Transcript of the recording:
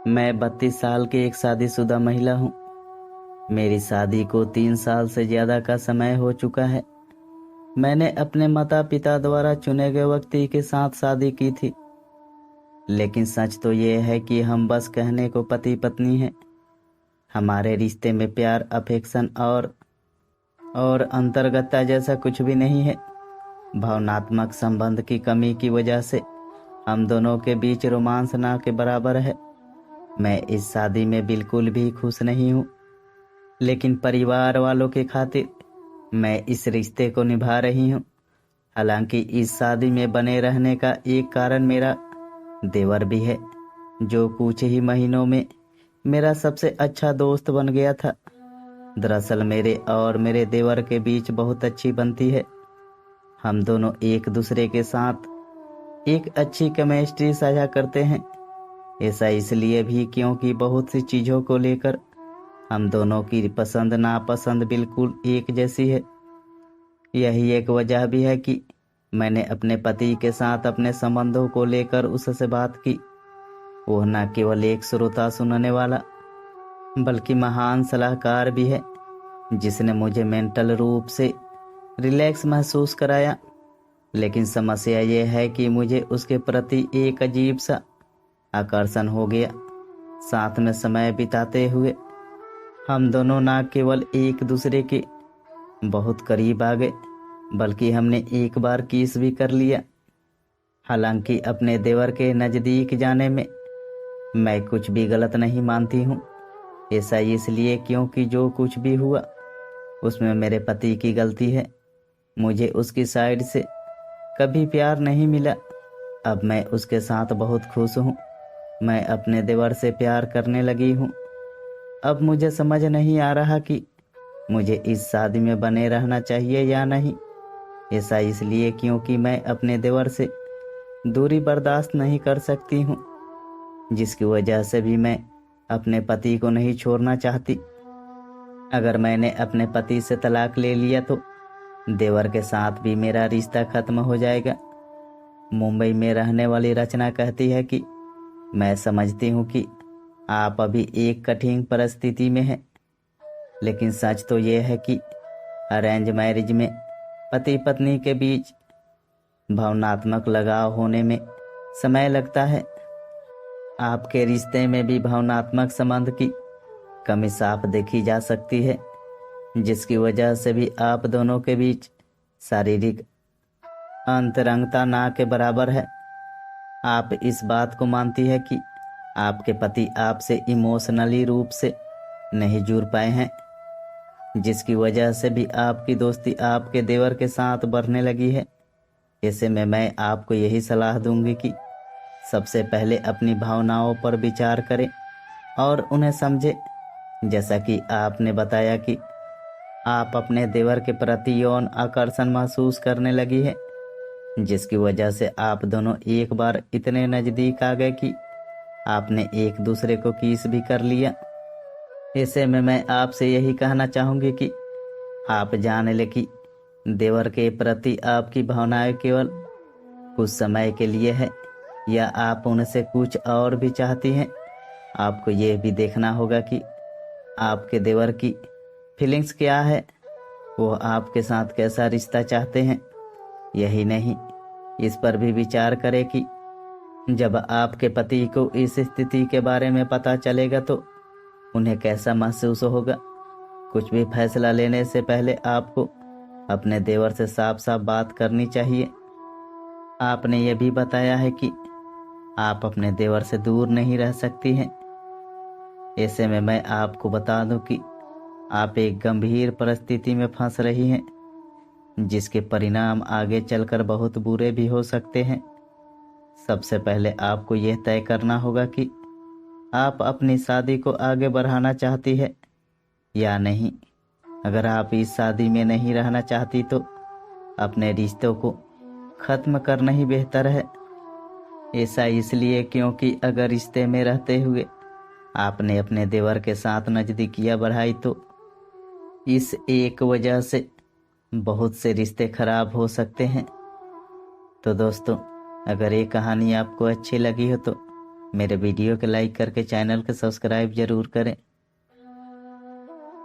मैं 32 साल की एक शादीशुदा महिला हूँ। मेरी शादी को 3 साल से ज़्यादा का समय हो चुका है। मैंने अपने माता पिता द्वारा चुने गए व्यक्ति के साथ शादी की थी, लेकिन सच तो ये है कि हम बस कहने को पति पत्नी हैं। हमारे रिश्ते में प्यार, अफेक्शन और अंतर्गतता जैसा कुछ भी नहीं है। भावनात्मक संबंध की कमी की वजह से हम दोनों के बीच रोमांस ना के बराबर है। मैं इस शादी में बिल्कुल भी खुश नहीं हूँ, लेकिन परिवार वालों के खातिर मैं इस रिश्ते को निभा रही हूँ। हालांकि इस शादी में बने रहने का एक कारण मेरा देवर भी है, जो कुछ ही महीनों में मेरा सबसे अच्छा दोस्त बन गया था। दरअसल मेरे और मेरे देवर के बीच बहुत अच्छी बनती है। हम दोनों एक दूसरे के साथ एक अच्छी केमिस्ट्री साझा करते हैं। ऐसा इसलिए भी क्योंकि बहुत सी चीज़ों को लेकर हम दोनों की पसंद नापसंद बिल्कुल एक जैसी है। यही एक वजह भी है कि मैंने अपने पति के साथ अपने संबंधों को लेकर उससे बात की। वह न केवल एक श्रोता सुनने वाला, बल्कि महान सलाहकार भी है, जिसने मुझे मेंटल रूप से रिलैक्स महसूस कराया। लेकिन समस्या यह है कि मुझे उसके प्रति एक अजीब सा आकर्षण हो गया। साथ में समय बिताते हुए हम दोनों न केवल एक दूसरे के बहुत करीब आ गए, बल्कि हमने एक बार किस भी कर लिया। हालांकि अपने देवर के नज़दीक जाने में मैं कुछ भी गलत नहीं मानती हूँ। ऐसा इसलिए क्योंकि जो कुछ भी हुआ उसमें मेरे पति की गलती है। मुझे उसकी साइड से कभी प्यार नहीं मिला। अब मैं उसके साथ बहुत खुश हूँ। मैं अपने देवर से प्यार करने लगी हूँ। अब मुझे समझ नहीं आ रहा कि मुझे इस शादी में बने रहना चाहिए या नहीं। ऐसा इसलिए क्योंकि मैं अपने देवर से दूरी बर्दाश्त नहीं कर सकती हूँ, जिसकी वजह से भी मैं अपने पति को नहीं छोड़ना चाहती। अगर मैंने अपने पति से तलाक ले लिया तो देवर के साथ भी मेरा रिश्ता खत्म हो जाएगा। मुंबई में रहने वाली रचना कहती है कि मैं समझती हूँ कि आप अभी एक कठिन परिस्थिति में हैं, लेकिन सच तो यह है कि अरेंज मैरिज में पति पत्नी के बीच भावनात्मक लगाव होने में समय लगता है। आपके रिश्ते में भी भावनात्मक संबंध की कमी साफ देखी जा सकती है, जिसकी वजह से भी आप दोनों के बीच शारीरिक अंतरंगता ना के बराबर है। आप इस बात को मानती है कि आपके पति आपसे इमोशनली रूप से नहीं जुड़ पाए हैं, जिसकी वजह से भी आपकी दोस्ती आपके देवर के साथ बढ़ने लगी है। ऐसे में मैं आपको यही सलाह दूंगी कि सबसे पहले अपनी भावनाओं पर विचार करें और उन्हें समझें। जैसा कि आपने बताया कि आप अपने देवर के प्रति यौन आकर्षण महसूस करने लगी है, जिसकी वजह से आप दोनों एक बार इतने नज़दीक आ गए कि आपने एक दूसरे को किस भी कर लिया। ऐसे में मैं आपसे यही कहना चाहूँगी कि आप जान ले कि देवर के प्रति आपकी भावनाएं केवल कुछ समय के लिए है, या आप उनसे कुछ और भी चाहती हैं। आपको यह भी देखना होगा कि आपके देवर की फीलिंग्स क्या है, वो आपके साथ कैसा रिश्ता चाहते हैं। यही नहीं, इस पर भी विचार करें कि जब आपके पति को इस स्थिति के बारे में पता चलेगा तो उन्हें कैसा महसूस होगा। कुछ भी फैसला लेने से पहले आपको अपने देवर से साफ साफ बात करनी चाहिए। आपने ये भी बताया है कि आप अपने देवर से दूर नहीं रह सकती हैं। ऐसे में मैं आपको बता दूं कि आप एक गंभीर परिस्थिति में फंस रही हैं, जिसके परिणाम आगे चलकर बहुत बुरे भी हो सकते हैं। सबसे पहले आपको यह तय करना होगा कि आप अपनी शादी को आगे बढ़ाना चाहती है या नहीं। अगर आप इस शादी में नहीं रहना चाहती तो अपने रिश्तों को खत्म करना ही बेहतर है। ऐसा इसलिए क्योंकि अगर रिश्ते में रहते हुए आपने अपने देवर के साथ नज़दीकियां बढ़ाई तो इस एक वजह से बहुत से रिश्ते खराब हो सकते हैं। तो दोस्तों, अगर ये कहानी आपको अच्छी लगी हो तो मेरे वीडियो को लाइक करके चैनल को सब्सक्राइब जरूर करें।